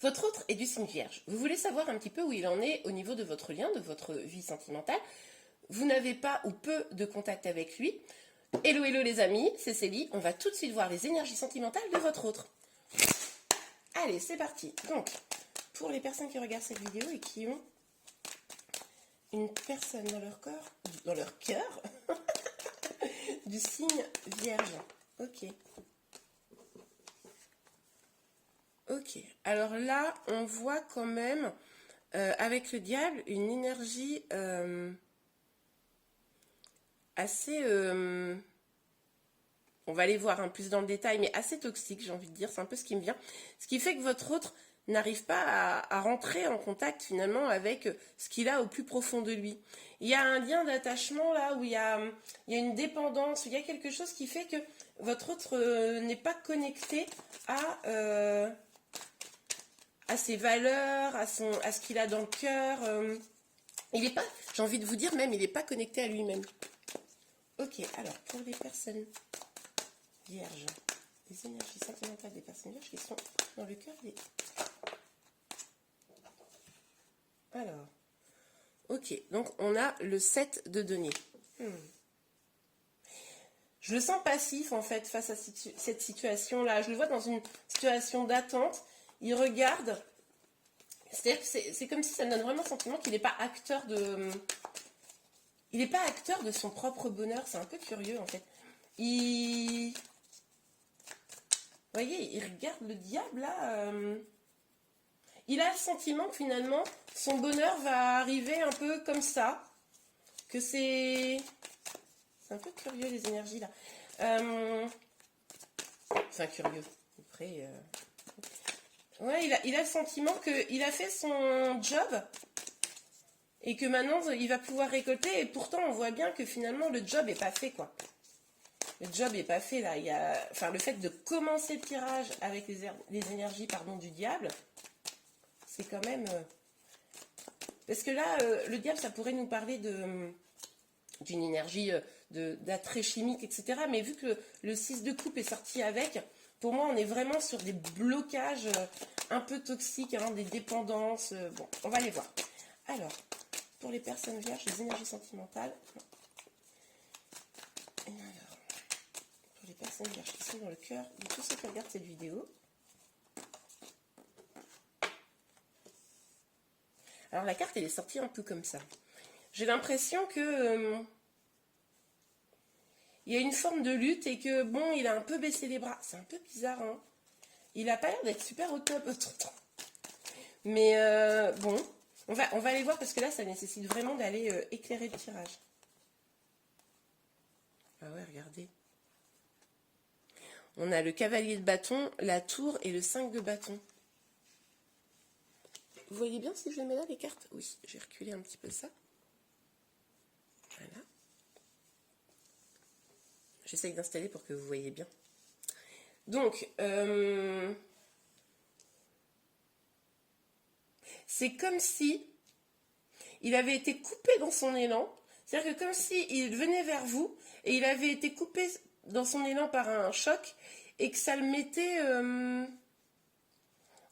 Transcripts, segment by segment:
Votre autre est du signe vierge. Vous voulez savoir un petit peu où il en est au niveau de votre lien, de votre vie sentimentale. Vous n'avez pas ou peu de contact avec lui. Hello, hello les amis, c'est Célie. On va tout de suite voir les énergies sentimentales de votre autre. Allez, c'est parti. Donc, pour les personnes qui regardent cette vidéo et qui ont une personne dans leur cœur, du signe vierge. Ok. Ok. Alors là, on voit quand même, avec le diable, une énergie assez... on va aller voir plus dans le détail, mais assez toxique, j'ai envie de dire. C'est un peu ce qui me vient. Ce qui fait que votre autre n'arrive pas à rentrer en contact finalement avec ce qu'il a au plus profond de lui. Il y a un lien d'attachement là où il y a une dépendance, où il y a quelque chose qui fait que votre autre n'est pas connecté à ses valeurs, à ce qu'il a dans le cœur. Il n'est pas, j'ai envie de vous dire même, il n'est pas connecté à lui-même. Ok, alors pour les personnes vierges, les énergies sentimentales des personnes vierges qui sont dans le cœur des... Alors, ok, donc on a le 7 de denier. Je le sens passif en fait face à cette situation-là. Je le vois dans une situation d'attente. Il regarde. C'est-à-dire que c'est comme si ça me donne vraiment le sentiment qu'il n'est pas acteur de... Il n'est pas acteur de son propre bonheur. C'est un peu curieux en fait. Vous voyez, il regarde le diable là. Il a le sentiment que finalement, son bonheur va arriver un peu comme ça. Que c'est... C'est un peu curieux les énergies là. Enfin curieux. Après... Ouais, il a le sentiment qu'il a fait son job et que maintenant il va pouvoir récolter. Et pourtant, on voit bien que finalement le job n'est pas fait, quoi. Le job n'est pas fait là. Enfin, le fait de commencer le tirage avec les énergies du diable, c'est quand même. Parce que là, le diable, ça pourrait nous parler d'une énergie d'attrait chimique, etc. Mais vu que le 6 de coupe est sorti avec. Pour moi, on est vraiment sur des blocages un peu toxiques, hein, des dépendances. Bon, on va les voir. Alors, pour les personnes vierges, les énergies sentimentales. Et alors, pour les personnes vierges qui sont dans le cœur de tous ceux qui regardent cette vidéo. Alors, la carte, elle est sortie un peu comme ça. J'ai l'impression que... il y a une forme de lutte et que, bon, il a un peu baissé les bras. C'est un peu bizarre, hein. Il n'a pas l'air d'être super au top tout le temps. Mais bon, on va aller voir parce que là, ça nécessite vraiment d'aller éclairer le tirage. Ah ouais, regardez. On a le cavalier de bâton, la tour et le 5 de bâton. Vous voyez bien si je les mets là, les cartes? Oui, je vais reculer un petit peu ça. Voilà. J'essaye d'installer pour que vous voyez bien. Donc, c'est comme si il avait été coupé dans son élan. C'est-à-dire que comme s'il venait vers vous et il avait été coupé dans son élan par un choc et que ça le mettait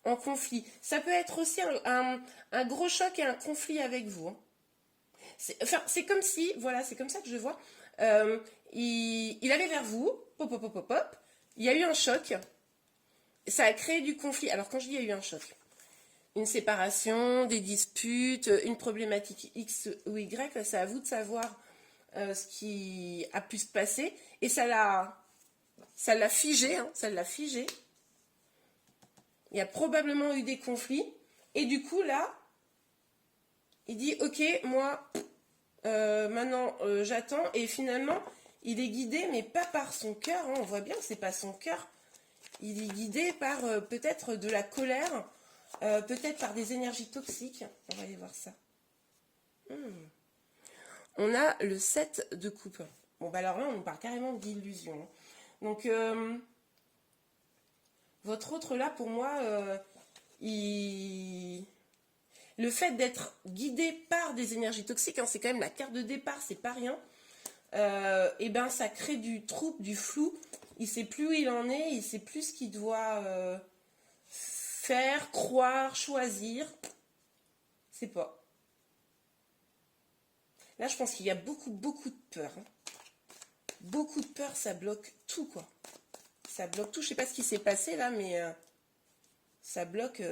en conflit. Ça peut être aussi un gros choc et un conflit avec vous. Hein. C'est comme si, voilà, c'est comme ça que je vois. Il allait vers vous, pop, pop, pop, pop, pop. Il y a eu un choc. Ça a créé du conflit. Alors quand je dis il y a eu un choc, une séparation, des disputes, une problématique X ou Y, c'est à vous de savoir ce qui a pu se passer. Et ça l'a figé, hein, ça l'a figé. Il y a probablement eu des conflits. Et du coup, là, il dit, ok, moi, maintenant, j'attends. Et finalement, il est guidé, mais pas par son cœur. Hein, on voit bien que c'est pas son cœur. Il est guidé par peut-être de la colère, peut-être par des énergies toxiques. On va aller voir ça. On a le 7 de coupe. Bon, bah alors là, on nous parle carrément d'illusion. Donc, votre autre là, pour moi, le fait d'être guidé par des énergies toxiques, hein, c'est quand même la carte de départ, c'est pas rien. Et ben, ça crée du trouble, du flou. Il sait plus où il en est, il sait plus ce qu'il doit faire, croire, choisir. C'est pas. Là, je pense qu'il y a beaucoup de peur. Hein. Beaucoup de peur, ça bloque tout, quoi. Ça bloque tout. Je sais pas ce qui s'est passé là, mais ça bloque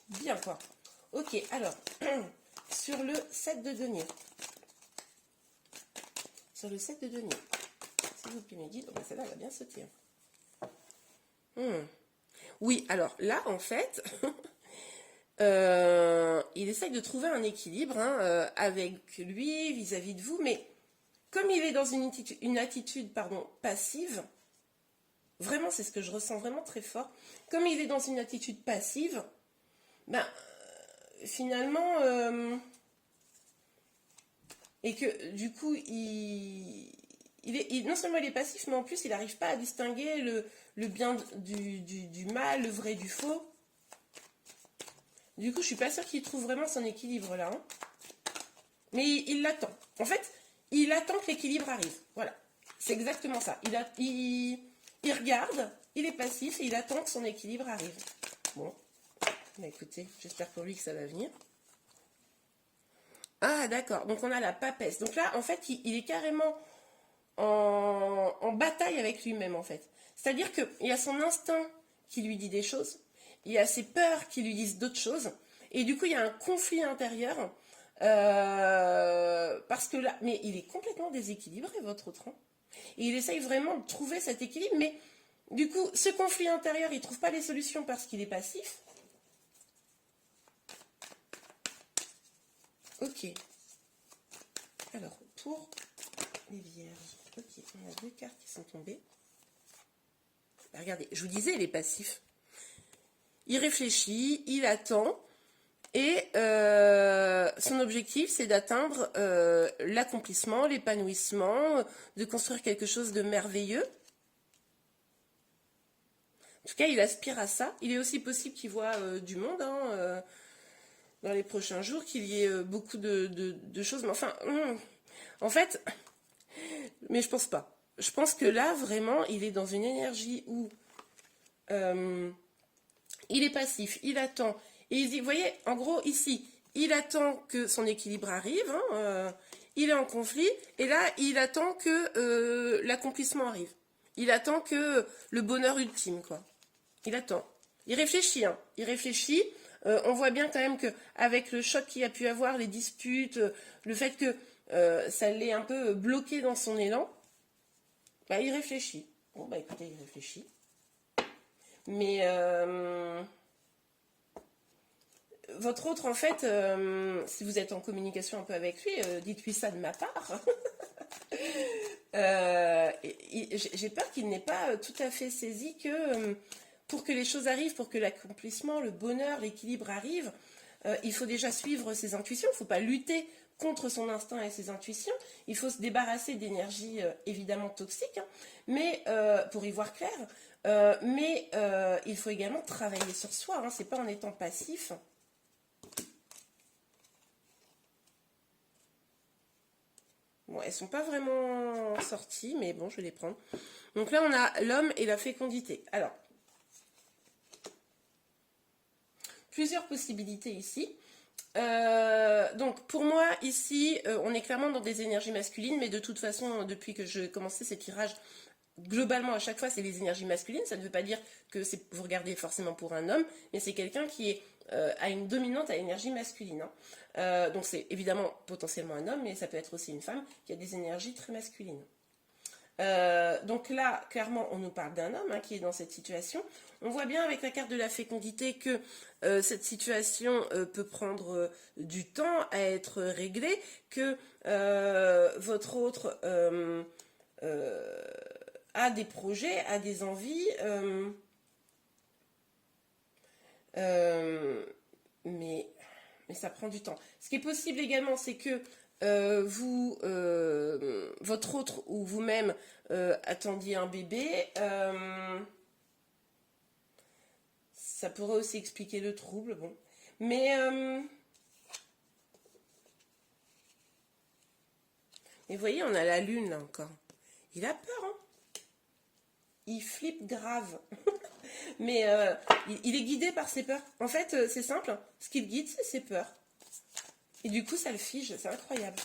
bien, quoi. Ok, alors, sur le 7 de denier. Sur le 7 de denier. S'il vous plaît, mes guides. Oh, ben, celle-là, elle va bien sauter. Oui, alors là, en fait, il essaye de trouver un équilibre hein, avec lui, vis-à-vis de vous, mais comme il est dans une attitude pardon, passive, vraiment, c'est ce que je ressens vraiment très fort, comme il est dans une attitude passive, ben, finalement, et que du coup, non seulement il est passif, mais en plus, il n'arrive pas à distinguer le bien du mal, le vrai du faux. Du coup, je suis pas sûre qu'il trouve vraiment son équilibre là. Hein. Mais il l'attend. En fait, il attend que l'équilibre arrive. Voilà. C'est exactement ça. Il regarde, il est passif et il attend que son équilibre arrive. Bon. Bah, écoutez, j'espère pour lui que ça va venir. Ah, d'accord. Donc, on a la papesse. Donc là, en fait, il est carrément en bataille avec lui-même, en fait. C'est-à-dire qu'il y a son instinct qui lui dit des choses. Il y a ses peurs qui lui disent d'autres choses. Et du coup, il y a un conflit intérieur. Parce que là, mais il est complètement déséquilibré, votre autre. Hein. Et il essaye vraiment de trouver cet équilibre. Mais du coup, ce conflit intérieur, il ne trouve pas les solutions parce qu'il est passif. Ok. Alors, pour les vierges. Ok, on a deux cartes qui sont tombées. Regardez, je vous disais, il est passif. Il réfléchit, il attend, et son objectif, c'est d'atteindre l'accomplissement, l'épanouissement, de construire quelque chose de merveilleux. En tout cas, il aspire à ça. Il est aussi possible qu'il voit du monde hein, dans les prochains jours, qu'il y ait beaucoup de choses. Mais enfin, en fait, mais je pense pas. Je pense que là, vraiment, il est dans une énergie où il est passif, il attend. Et il dit, vous voyez, en gros, ici, il attend que son équilibre arrive, hein, il est en conflit, et là, il attend que l'accomplissement arrive. Il attend que le bonheur ultime, quoi. Il attend. Il réfléchit, hein. Il réfléchit. On voit bien quand même qu'avec le choc qu'il a pu avoir, les disputes, le fait que ça l'ait un peu bloqué dans son élan, bah, il réfléchit. Bon, bah écoutez, il réfléchit. Mais votre autre, en fait, si vous êtes en communication un peu avec lui, dites-lui ça de ma part. J'ai peur qu'il n'ait pas tout à fait saisi que pour que les choses arrivent, pour que l'accomplissement, le bonheur, l'équilibre arrive, il faut déjà suivre ses intuitions. Il ne faut pas lutter contre son instinct et ses intuitions. Il faut se débarrasser d'énergie évidemment toxique, hein, mais pour y voir clair. Mais il faut également travailler sur soi. Hein, c'est pas en étant passif. Bon, elles sont pas vraiment sorties, mais bon, je vais les prendre. Donc là, on a l'homme et la fécondité. Alors, plusieurs possibilités ici. Donc pour moi ici on est clairement dans des énergies masculines, mais de toute façon depuis que je commençais ces tirages, globalement à chaque fois c'est les énergies masculines. Ça ne veut pas dire que vous regardez forcément pour un homme, mais c'est quelqu'un qui est a une dominante à énergie masculine. Hein. Donc c'est évidemment potentiellement un homme, mais ça peut être aussi une femme qui a des énergies très masculines. Donc là, clairement, on nous parle d'un homme hein, qui est dans cette situation. On voit bien avec la carte de la fécondité que cette situation peut prendre du temps à être réglée, que votre autre a des projets, a des envies, mais ça prend du temps. Ce qui est possible également, c'est que votre autre ou vous-même attendiez un bébé. Ça pourrait aussi expliquer le trouble, bon. Mais vous voyez, on a la lune là encore. Il a peur, hein. Il flippe grave. Mais il est guidé par ses peurs. En fait, c'est simple. Ce qui le guide, c'est ses peurs. Et du coup, ça le fige. C'est incroyable.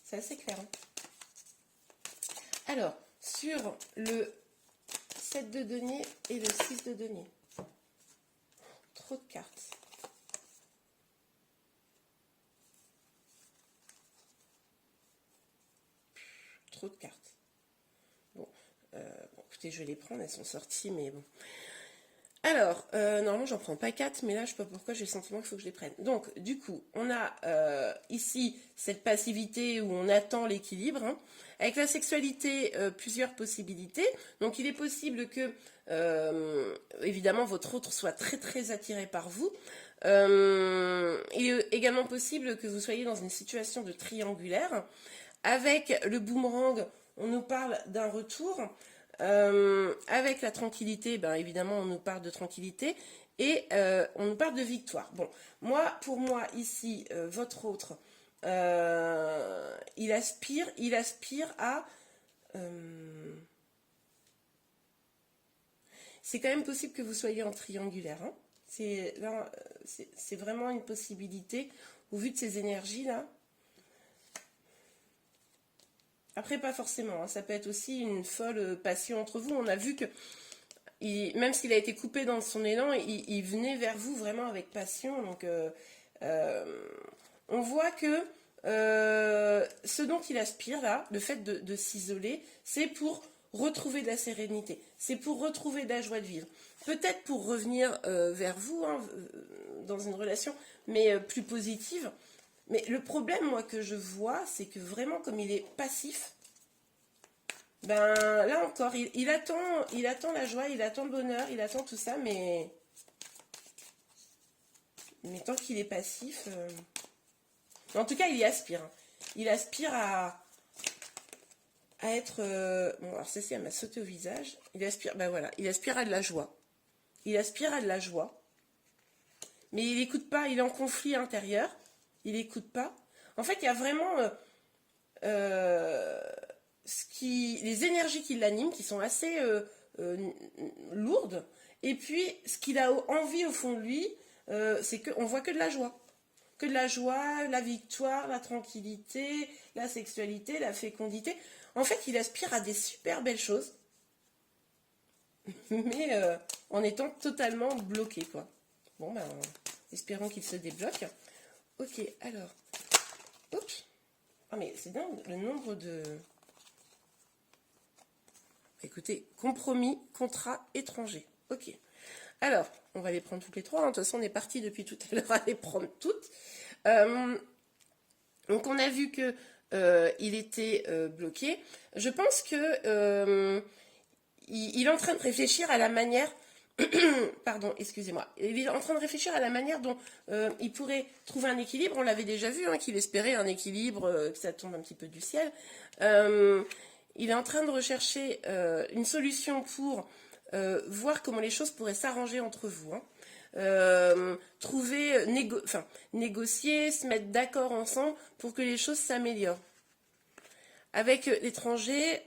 C'est assez clair. Hein. Alors, sur le 7 de denier et le 6 de denier. Trop de cartes. Trop de cartes. Bon, écoutez, je vais les prendre, elles sont sorties, mais bon. Alors, normalement, j'en prends pas 4, mais là, je sais pas pourquoi, j'ai le sentiment qu'il faut que je les prenne. Donc, du coup, on a ici cette passivité où on attend l'équilibre. Hein. Avec la sexualité, plusieurs possibilités. Donc, il est possible que, évidemment, votre autre soit très, très attiré par vous. Il est également possible que vous soyez dans une situation de triangulaire. Avec le boomerang, on nous parle d'un retour. Avec la tranquillité, ben évidemment, on nous parle de tranquillité et on nous parle de victoire. Bon, pour moi, ici, votre autre, il aspire à... c'est quand même possible que vous soyez en triangulaire. Hein. C'est vraiment une possibilité, au vu de ces énergies-là. Après, pas forcément, hein. Ça peut être aussi une folle passion entre vous. On a vu que, même s'il a été coupé dans son élan, il venait vers vous vraiment avec passion. Donc, on voit que ce dont il aspire là, le fait de s'isoler, c'est pour retrouver de la sérénité. C'est pour retrouver de la joie de vivre. Peut-être pour revenir vers vous, hein, dans une relation, mais plus positive. Mais le problème, moi, que je vois, c'est que vraiment, comme il est passif, ben là encore, il attend la joie, il attend le bonheur, il attend tout ça, mais tant qu'il est passif... En tout cas, il y aspire. Hein. Il aspire à être... Bon, alors celle-ci, elle m'a sauté au visage. Il aspire, ben voilà, il aspire à de la joie. Il aspire à de la joie. Mais il n'écoute pas, il est en conflit intérieur. Il n'écoute pas. En fait, il y a vraiment les énergies qui l'animent, qui sont assez lourdes. Et puis, ce qu'il a envie au fond de lui, c'est qu'on voit que de la joie. Que de la joie, la victoire, la tranquillité, la sexualité, la fécondité. En fait, il aspire à des super belles choses. Mais en étant totalement bloqué, quoi. Bon, ben, espérons qu'il se débloque. Ok, alors. Oups. Ah, mais c'est dingue, le nombre de... Écoutez, compromis, contrat, étranger. Ok. Alors, on va les prendre toutes les trois. Hein. De toute façon, on est parti depuis tout à l'heure à les prendre toutes. Donc, on a vu que il était bloqué. Je pense que il est en train de réfléchir à la manière... Pardon, excusez-moi. Il est en train de réfléchir à la manière dont il pourrait trouver un équilibre. On l'avait déjà vu, hein, qu'il espérait un équilibre, que ça tombe un petit peu du ciel. Il est en train de rechercher une solution pour voir comment les choses pourraient s'arranger entre vous. Hein. Négocier, se mettre d'accord ensemble pour que les choses s'améliorent. Avec l'étranger,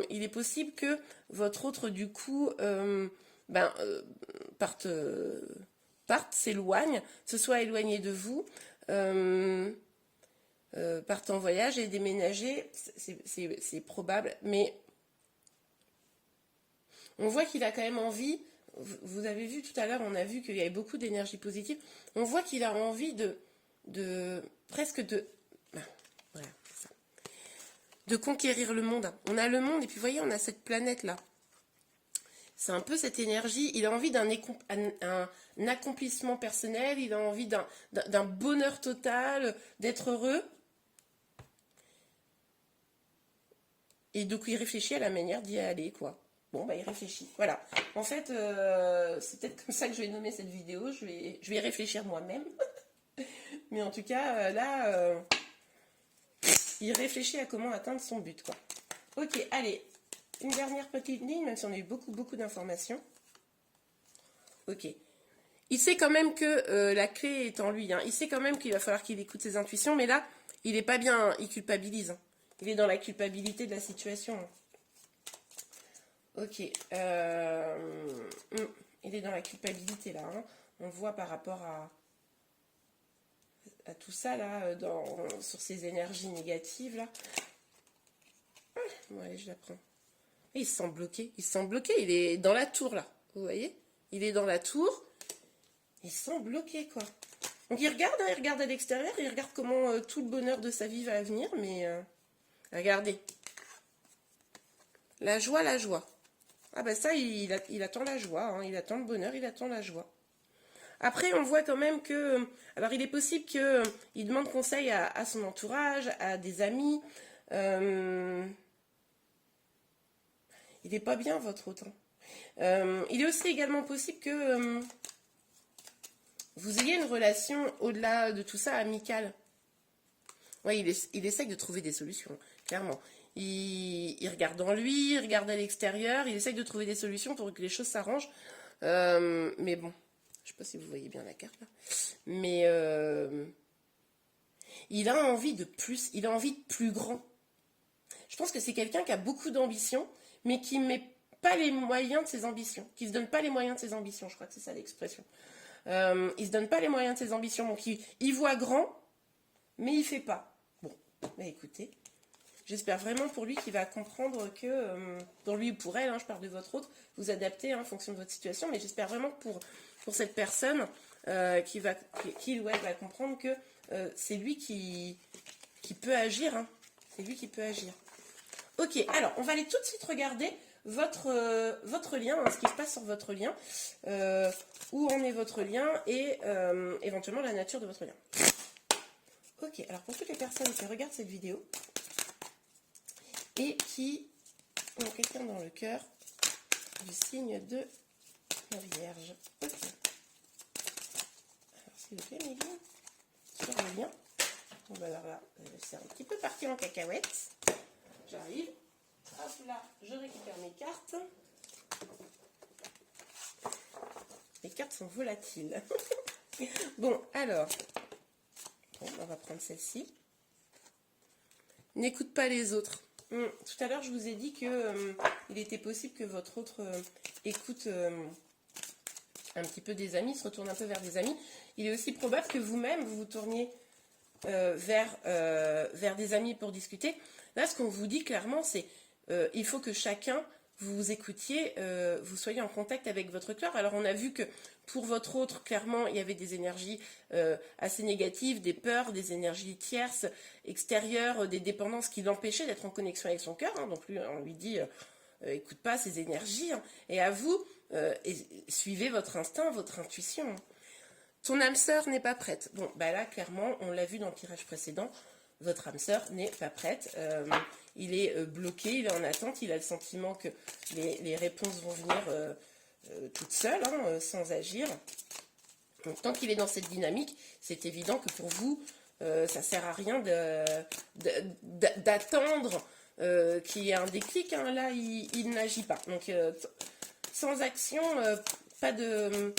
il est possible que votre autre, du coup, parte, s'éloigne, se soit éloigné de vous, parte en voyage et déménager, c'est probable, mais on voit qu'il a quand même envie, vous avez vu tout à l'heure, on a vu qu'il y avait beaucoup d'énergie positive, on voit qu'il a envie presque de... Voilà, c'est ça. De conquérir le monde. On a le monde, et puis vous voyez, on a cette planète-là. C'est un peu cette énergie, il a envie d'un accomplissement personnel, il a envie d'un bonheur total, d'être heureux. Et donc il réfléchit à la manière d'y aller, quoi. Bon, bah il réfléchit, voilà. En fait, c'est peut-être comme ça que je vais nommer cette vidéo, je vais y réfléchir moi-même. Mais en tout cas, là, il réfléchit à comment atteindre son but, quoi. Ok, allez. Une dernière petite ligne, même si on a eu beaucoup, beaucoup d'informations. Ok. Il sait quand même que la clé est en lui. Hein. Il sait quand même qu'il va falloir qu'il écoute ses intuitions. Mais là, il n'est pas bien. Il culpabilise. Hein. Il est dans la culpabilité de la situation. Hein. Ok. Il est dans la culpabilité là. Hein. On le voit par rapport à tout ça là, sur ces énergies négatives là. Bon, allez, je la prends. Et il se sent bloqué. Il se sent bloqué. Il est dans la tour là. Vous voyez? Il est dans la tour. Il se sent bloqué quoi. Donc il regarde, hein, il regarde à l'extérieur. Il regarde comment tout le bonheur de sa vie va venir. Mais regardez. La joie, la joie. Ah ben ça, il attend la joie. Hein. Il attend le bonheur, il attend la joie. Après, on voit quand même que... Alors, il est possible qu'il demande conseil à son entourage, à des amis. Il n'est pas bien, votre hôte. Il est aussi également possible que vous ayez une relation, au-delà de tout ça, amicale. Oui, il essaye de trouver des solutions, clairement. Il regarde en lui, il regarde à l'extérieur, il essaye de trouver des solutions pour que les choses s'arrangent. Mais bon... Je ne sais pas si vous voyez bien la carte là. Mais il a envie de plus, il a envie de plus grand. Je pense que c'est quelqu'un qui a beaucoup d'ambition, mais qui ne met pas les moyens de ses ambitions. Qui ne se donne pas les moyens de ses ambitions, je crois que c'est ça l'expression. Il ne se donne pas les moyens de ses ambitions. Donc il voit grand, mais il ne fait pas. Bon, bah écoutez, j'espère vraiment pour lui qu'il va comprendre que, pour lui ou pour elle, hein, je parle de votre autre, vous adaptez hein, en fonction de votre situation, mais j'espère vraiment que pour cette personne qu'il ou elle va comprendre que c'est lui qui peut agir. Hein. C'est lui qui peut agir. Ok, alors on va aller tout de suite regarder votre lien, hein, ce qui se passe sur votre lien, où en est votre lien et éventuellement la nature de votre lien. Ok, alors pour toutes les personnes qui regardent cette vidéo et qui ont quelqu'un dans le cœur du signe de la Vierge. Ok. Alors, s'il vous plaît, Méline, sur le lien. Bon, bah alors là, c'est un petit peu parti en cacahuète. J'arrive. Hop là, je récupère mes cartes. Les cartes sont volatiles. Bon, alors. Bon, on va prendre celle-ci. N'écoute pas les autres. Tout à l'heure, je vous ai dit que il était possible que votre autre écoute un petit peu des amis, se retourne un peu vers des amis. Il est aussi probable que vous-même, vous vous tourniez vers des amis pour discuter. Là, ce qu'on vous dit clairement, c'est il faut que chacun, vous écoutiez, vous soyez en contact avec votre cœur. Alors, on a vu que pour votre autre, clairement, il y avait des énergies assez négatives, des peurs, des énergies tierces, extérieures, des dépendances qui l'empêchaient d'être en connexion avec son cœur. Hein. Donc, on lui dit, écoute pas ces énergies. Hein. Et à vous, suivez votre instinct, votre intuition. Ton âme sœur n'est pas prête. Bon, bah là, clairement, on l'a vu dans le tirage précédent, votre âme sœur n'est pas prête. Il est bloqué, il est en attente, il a le sentiment que les réponses vont venir toutes seules, hein, sans agir. Donc, tant qu'il est dans cette dynamique, c'est évident que pour vous, ça ne sert à rien d'attendre qu'il y ait un déclic. Hein. Là, il n'agit pas. Donc, sans action, pas de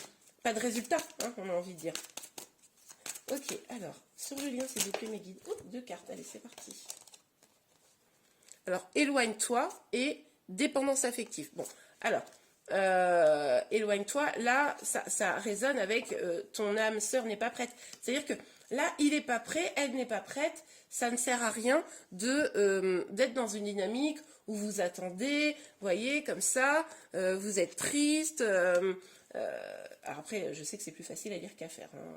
résultat, hein, on a envie de dire. Ok, alors, sur le lien, s'il vous plaît, mes guides. Oups, 2 cartes, allez, c'est parti. Alors, éloigne-toi et dépendance affective. Bon, alors, éloigne-toi, là, ça résonne avec ton âme sœur n'est pas prête. C'est-à-dire que là, il n'est pas prêt, elle n'est pas prête, ça ne sert à rien d'être dans une dynamique où vous attendez, voyez, comme ça, vous êtes triste. Alors après, je sais que c'est plus facile à dire qu'à faire. Hein.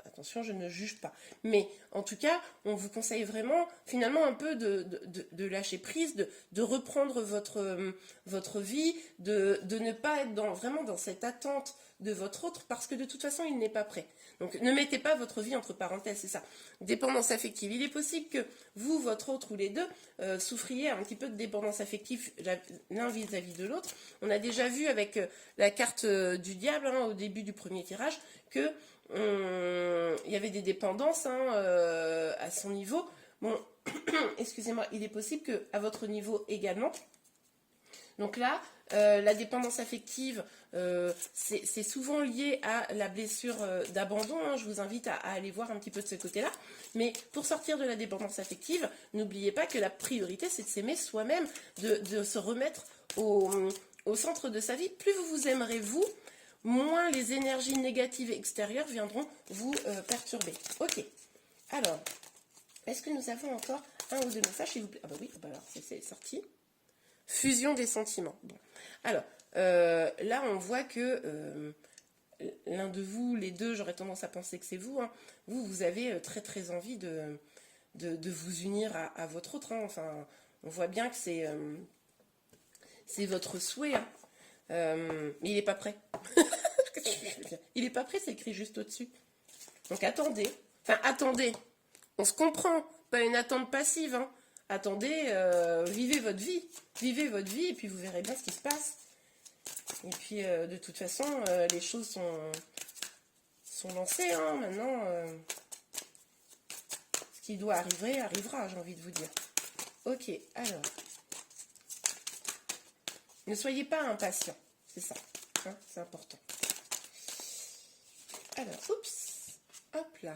Attention, je ne juge pas. Mais en tout cas, on vous conseille vraiment, finalement, un peu de lâcher prise, de reprendre votre vie, de ne pas être vraiment dans cette attente de votre autre, parce que de toute façon, il n'est pas prêt. Donc, ne mettez pas votre vie entre parenthèses, c'est ça. Dépendance affective. Il est possible que vous, votre autre ou les deux, souffriez un petit peu de dépendance affective l'un vis-à-vis de l'autre. On a déjà vu avec la carte du diable, hein, au début du premier tirage, que il y avait des dépendances hein, à son niveau. Bon, excusez-moi, il est possible qu'à votre niveau également. Donc là, la dépendance affective, c'est souvent lié à la blessure d'abandon. Hein. Je vous invite à aller voir un petit peu de ce côté-là. Mais pour sortir de la dépendance affective, n'oubliez pas que la priorité, c'est de s'aimer soi-même, de se remettre au centre de sa vie. Plus vous vous aimerez vous, moins les énergies négatives extérieures viendront vous perturber. Ok. Alors, est-ce que nous avons encore un ou deux messages, s'il vous plaît? Ah bah oui, bah alors c'est sorti. Fusion des sentiments. Bon. Alors, là, on voit que l'un de vous, les deux, j'aurais tendance à penser que c'est vous, hein. Vous avez très très envie de vous unir à votre autre, hein. Enfin, on voit bien que c'est votre souhait, hein. Mais il n'est pas prêt. Il n'est pas prêt, c'est écrit juste au-dessus. Donc attendez. Enfin, attendez. On se comprend. Pas une attente passive, hein. Attendez, vivez votre vie. Vivez votre vie et puis vous verrez bien ce qui se passe. Et puis, de toute façon, les choses sont lancées, hein. Maintenant, ce qui doit arriver, arrivera, j'ai envie de vous dire. Ok, alors. Ne soyez pas impatient. C'est ça. Hein, c'est important. Alors, oups. Hop là.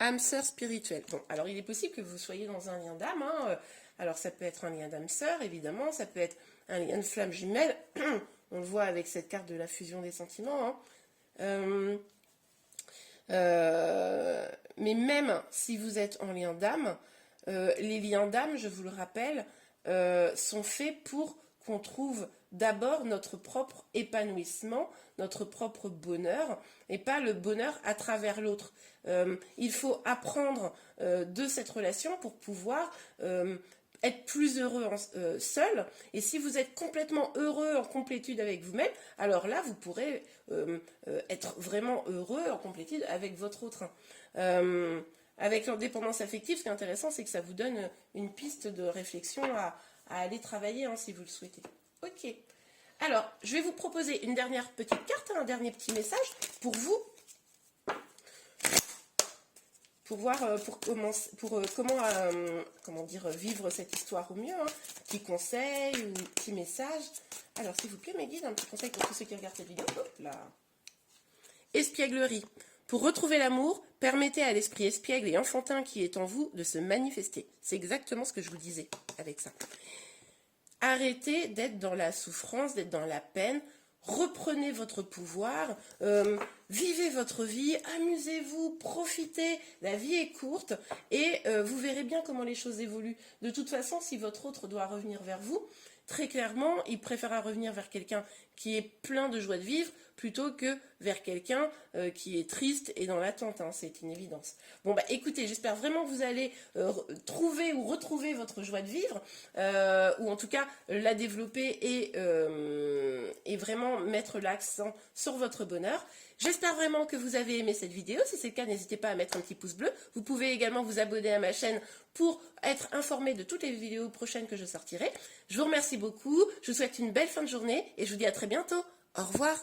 Âme sœur spirituelle. Bon, alors il est possible que vous soyez dans un lien d'âme, hein. Alors ça peut être un lien d'âme sœur, évidemment. Ça peut être un lien de flamme jumelle. On le voit avec cette carte de la fusion des sentiments, hein. Mais même si vous êtes en lien d'âme, les liens d'âme, je vous le rappelle, sont faits pour qu'on trouve d'abord notre propre épanouissement, notre propre bonheur, et pas le bonheur à travers l'autre. Il faut apprendre de cette relation pour pouvoir être plus heureux seul. Et si vous êtes complètement heureux en complétude avec vous-même, alors là, vous pourrez être vraiment heureux en complétude avec votre autre. Avec l'indépendance affective, ce qui est intéressant, c'est que ça vous donne une piste de réflexion à aller travailler, hein, si vous le souhaitez. Ok. Alors, je vais vous proposer une dernière petite carte, un dernier petit message pour vous. Pour voir comment dire, vivre cette histoire au mieux, hein. Petit conseil ou petit message. Alors, s'il vous plaît, mes guides, un petit conseil pour tous ceux qui regardent cette vidéo. Hop là. Espièglerie. Pour retrouver l'amour, permettez à l'esprit espiègle et enfantin qui est en vous de se manifester. C'est exactement ce que je vous disais avec ça. Arrêtez d'être dans la souffrance, d'être dans la peine. Reprenez votre pouvoir, vivez votre vie, amusez-vous, profitez, la vie est courte et vous verrez bien comment les choses évoluent. De toute façon, si votre autre doit revenir vers vous, très clairement, il préférera revenir vers quelqu'un qui est plein de joie de vivre plutôt que vers quelqu'un qui est triste et dans l'attente, hein, c'est une évidence. Bon, bah écoutez, j'espère vraiment que vous allez trouver ou retrouver votre joie de vivre, ou en tout cas la développer et vraiment mettre l'accent sur votre bonheur. J'espère vraiment que vous avez aimé cette vidéo. Si c'est le cas, n'hésitez pas à mettre un petit pouce bleu. Vous pouvez également vous abonner à ma chaîne pour être informé de toutes les vidéos prochaines que je sortirai. Je vous remercie beaucoup. Je vous souhaite une belle fin de journée et je vous dis à très bientôt. Au revoir.